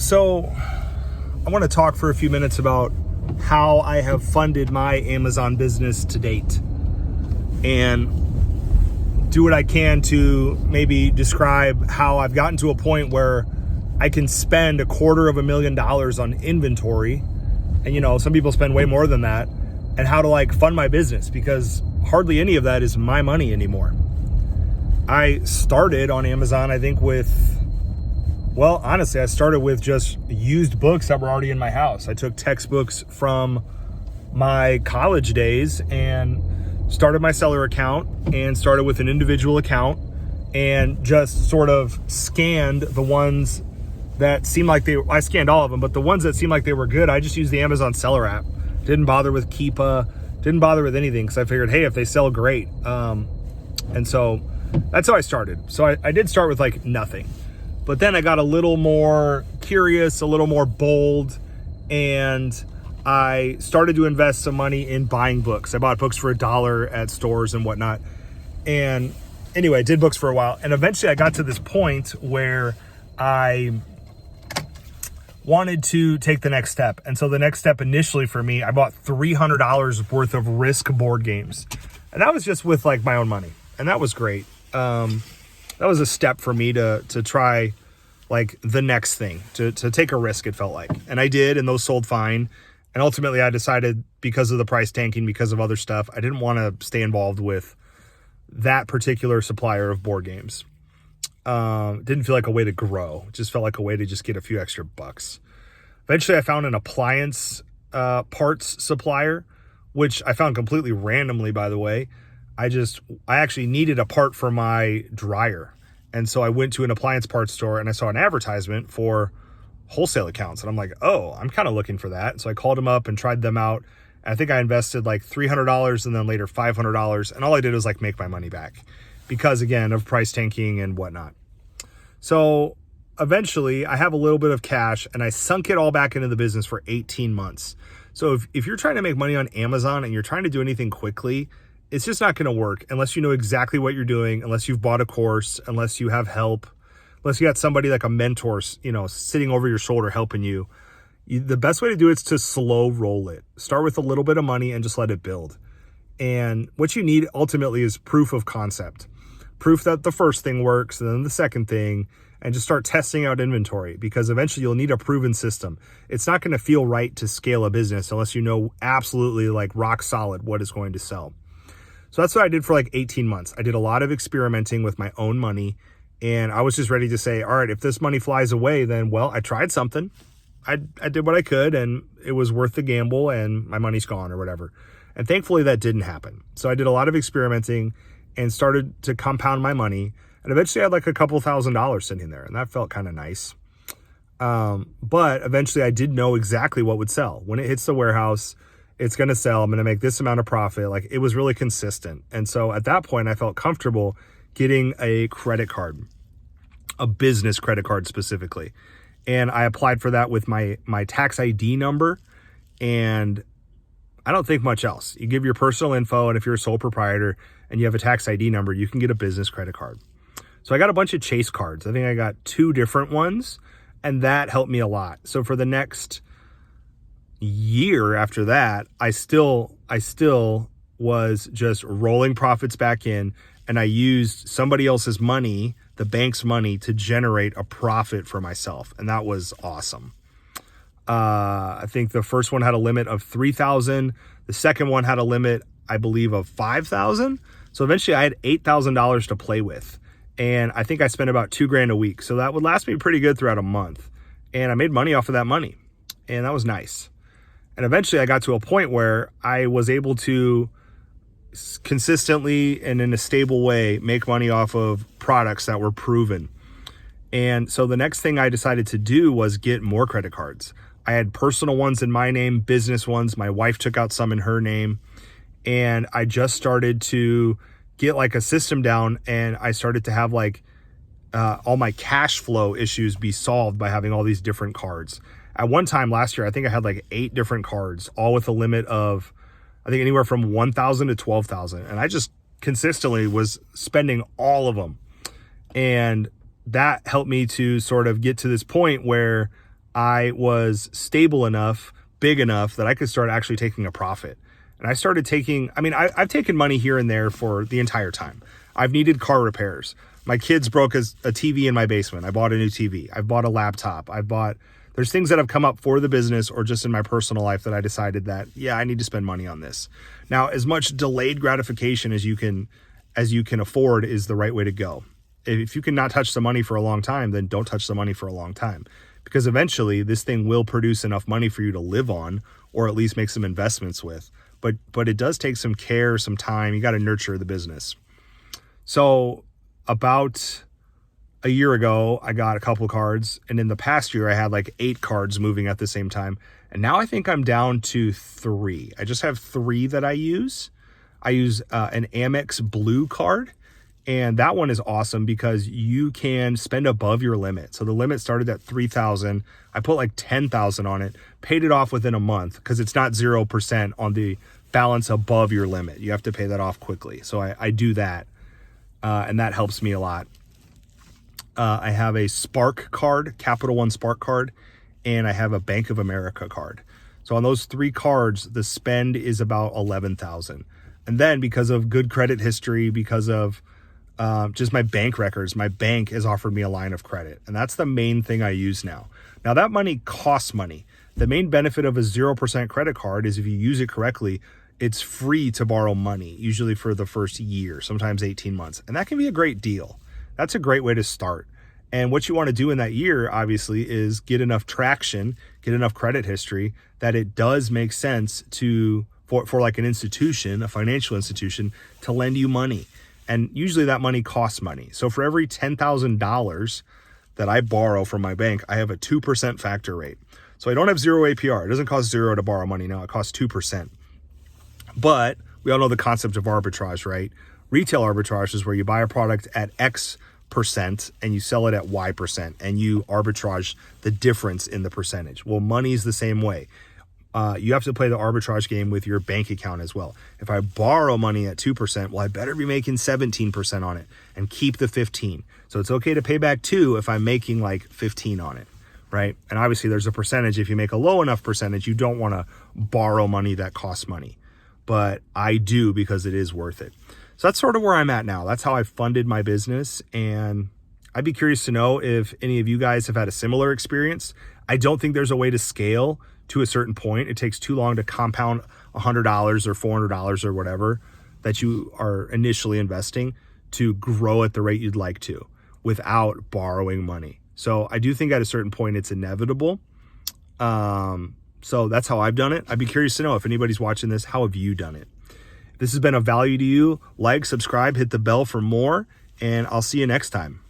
So I want to talk for a few minutes about how I have funded my Amazon business to date and do what I can to maybe describe how I've gotten to a point where I can spend $250,000 on inventory. And, you know, some people spend way more than that, and how to fund my business, because hardly any of that is my money anymore. I started on Amazon, I think honestly, I started with just used books that were already in my house. I took textbooks from my college days and started my seller account and started with an individual account and just sort of scanned the ones that seemed like I scanned all of them, but the ones that seemed like they were good, I just used the Amazon seller app. Didn't bother with Keepa, didn't bother with anything, because I figured, hey, if they sell, great. And so that's how I started. So I did start with nothing. But then I got a little more curious, a little more bold, and I started to invest some money in buying books. I bought books for $1 at stores and whatnot. And anyway, I did books for a while. And eventually I got to this point where I wanted to take the next step. And so the next step initially for me, I bought $300 worth of Risk board games. And that was just with my own money. And that was great. That was a step for me to try the next thing, to take a risk, it felt like. And I did, and those sold fine. And ultimately I decided, because of the price tanking, because of other stuff, I didn't want to stay involved with that particular supplier of board games. Didn't feel like a way to grow. It just felt like a way to just get a few extra bucks. Eventually I found an appliance parts supplier, which I found completely randomly, by the way. I actually needed a part for my dryer. And so I went to an appliance parts store and I saw an advertisement for wholesale accounts. And I'm like, oh, I'm kind of looking for that. So I called them up and tried them out. I think I invested $300 and then later $500. And all I did was make my money back because, again, of price tanking and whatnot. So eventually I have a little bit of cash and I sunk it all back into the business for 18 months. So if you're trying to make money on Amazon and you're trying to do anything quickly, it's just not going to work unless you know exactly what you're doing, unless you've bought a course, unless you have help, unless you got somebody like a mentor, sitting over your shoulder helping you. The best way to do it is to slow roll it. Start with a little bit of money and just let it build. And what you need ultimately is proof of concept. Proof that the first thing works and then the second thing, and just start testing out inventory, because eventually you'll need a proven system. It's not going to feel right to scale a business unless you know absolutely rock solid what is going to sell. So that's what I did for 18 months. I did a lot of experimenting with my own money, and I was just ready to say, all right, if this money flies away, then, well, I tried something. I did what I could, and it was worth the gamble, and my money's gone or whatever. And thankfully that didn't happen. So I did a lot of experimenting and started to compound my money. And eventually I had a couple $1,000s sitting there, and that felt kind of nice. But eventually I did know exactly what would sell. When it hits the warehouse, it's going to sell. I'm going to make this amount of profit. It was really consistent. And so at that point, I felt comfortable getting a credit card, a business credit card specifically. And I applied for that with my tax ID number. And I don't think much else. You give your personal info, and if you're a sole proprietor and you have a tax ID number, you can get a business credit card. So I got a bunch of Chase cards. I think I got 2 different ones, and that helped me a lot. So for the next year after that, I still was just rolling profits back in, and I used somebody else's money, the bank's money, to generate a profit for myself. And that was awesome. I think the first one had a limit of $3,000. The second one had a limit, I believe, of $5,000. So eventually I had $8,000 to play with. And I think I spent about $2,000 a week. So that would last me pretty good throughout a month. And I made money off of that money. And that was nice. And eventually I got to a point where I was able to consistently and in a stable way make money off of products that were proven. And so the next thing I decided to do was get more credit cards. I had personal ones in my name, business ones. My wife took out some in her name. And I just started to get a system down, and I started to have all my cash flow issues be solved by having all these different cards. At one time last year, I think I had 8 different cards, all with a limit of, I think, anywhere from $1,000 to $12,000. And I just consistently was spending all of them. And that helped me to sort of get to this point where I was stable enough, big enough that I could start actually taking a profit. And I started taking, I've taken money here and there for the entire time. I've needed car repairs. My kids broke a TV in my basement. I bought a new TV. I've bought a laptop. There's things that have come up for the business or just in my personal life that I decided that, yeah, I need to spend money on this. Now, as much delayed gratification as you can afford is the right way to go. If you cannot touch the money for a long time, then don't touch the money for a long time, because eventually this thing will produce enough money for you to live on, or at least make some investments with. But it does take some care, some time. You got to nurture the business. So about a year ago, I got a couple of cards, and in the past year, I had like 8 cards moving at the same time. And now I think I'm down to 3. I just have 3 that I use. I use an Amex Blue card, and that one is awesome because you can spend above your limit. So the limit started at $3,000. I put like $10,000 on it, paid it off within a month because it's not 0% on the balance above your limit. You have to pay that off quickly. So I do that, and that helps me a lot. I have a Spark card, Capital One Spark card, and I have a Bank of America card. So on those 3 cards, the spend is about $11,000. And then because of good credit history, because of just my bank records, my bank has offered me a line of credit. And that's the main thing I use now. Now that money costs money. The main benefit of a 0% credit card is if you use it correctly, it's free to borrow money, usually for the first year, sometimes 18 months. And that can be a great deal. That's a great way to start. And what you want to do in that year, obviously, is get enough traction, get enough credit history that it does make sense for like an institution, a financial institution, to lend you money. And usually that money costs money. So for every $10,000 that I borrow from my bank, I have a 2% factor rate. So I don't have 0 APR. It doesn't cost 0 to borrow money now. It costs 2%. But we all know the concept of arbitrage, right? Retail arbitrage is where you buy a product at X percent and you sell it at Y percent, and you arbitrage the difference in the percentage. Well, money's the same way. You have to play the arbitrage game with your bank account as well. If I borrow money at 2%, well, I better be making 17% on it and keep the 15. So it's okay to pay back 2 if I'm making like 15 on it, right? And obviously there's a percentage. If you make a low enough percentage, you don't want to borrow money that costs money. But I do because it is worth it. So that's sort of where I'm at now. That's how I funded my business. And I'd be curious to know if any of you guys have had a similar experience. I don't think there's a way to scale to a certain point. It takes too long to compound $100 or $400 or whatever that you are initially investing to grow at the rate you'd like to without borrowing money. So I do think at a certain point it's inevitable. So that's how I've done it. I'd be curious to know if anybody's watching this, how have you done it? If this has been of value to you, like, subscribe, hit the bell for more, and I'll see you next time.